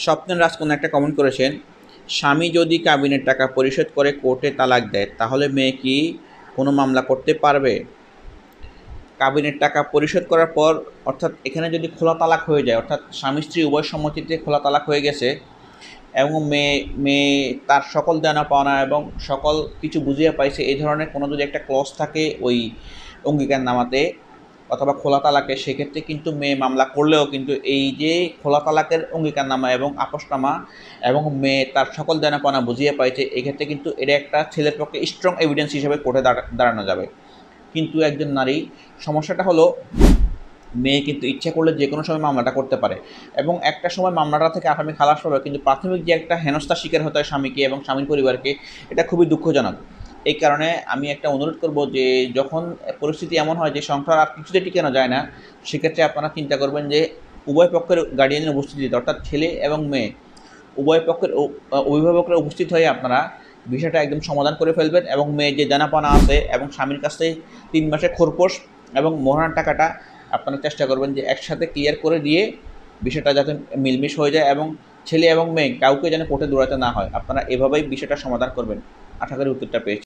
স্বপ্নের রাজকন্যা একটা কমেন্ট করেছেন, স্বামী যদি কাবিনের টাকা পরিশোধ করে কোর্টে তালাক দেয় তাহলে মেয়ে কি কোনো মামলা করতে পারবে? কাবিনের টাকা পরিশোধ করার পর, অর্থাৎ এখানে যদি খোলা তালাক হয়ে যায়, অর্থাৎ স্বামী স্ত্রী উভয় সম্মতিতে খোলা তালাক হয়ে গেছে এবং মেয়ে মেয়ে তার সকল দেনা পাওনা এবং সকল কিছু বুঝিয়ে পাইছে, এই ধরনের কোনো যদি একটা ক্লজ থাকে ওই অঙ্গীকারনামাতে অথবা খোলা তালাকে, সেক্ষেত্রে কিন্তু মেয়ে মামলা করলেও কিন্তু এই যে খোলা তালাকের অঙ্গীকারনামা এবং আপোসনামা এবং মেয়ে তার সকল দেনা পাওনা বুঝিয়ে পাইছে, এক্ষেত্রে কিন্তু এটা একটা ছেলের পক্ষে স্ট্রং এভিডেন্স হিসেবে কোর্টে দাঁড়ানো যাবে। কিন্তু একজন নারী, সমস্যাটা হলো মেয়ে কিন্তু ইচ্ছা করলে যে কোনো সময় মামলাটা করতে পারে এবং একটা সময় মামলাটা থেকে আসামি খালাস পাবে, কিন্তু প্রাথমিক যে একটা হেনস্থার শিকার হতে হয় স্বামীকে এবং স্বামীর পরিবারকে, এটা খুবই দুঃখজনক। এই কারণে আমি একটা অনুরোধ করব যে যখন পরিস্থিতি এমন হয় যে সংসার আর কিছুতে টিকানো যায় না, সেক্ষেত্রে আপনারা চিন্তা করবেন যে উভয় পক্ষের গার্ডিয়ানের উপস্থিতিতে, অর্থাৎ ছেলে এবং মেয়ে উভয় পক্ষের অভিভাবকরা উপস্থিত হয়ে আপনারা বিষয়টা একদম সমাধান করে ফেলবেন এবং মেয়ের যে দেনাপানা আছে এবং স্বামীর কাছে 3 মাসের খোরপোশ এবং মোহরার টাকাটা আপনারা চেষ্টা করবেন যে একসাথে ক্লিয়ার করে দিয়ে বিষয়টা যাতে মিলমিশ হয়ে যায় এবং ছেলে এবং মেয়ে কাউকে যেন কোর্টে দৌড়াতে না হয়। আপনারা এভাবেই বিষয়টা সমাধান করবেন। আশা করি উত্তরটা পেয়েছেন।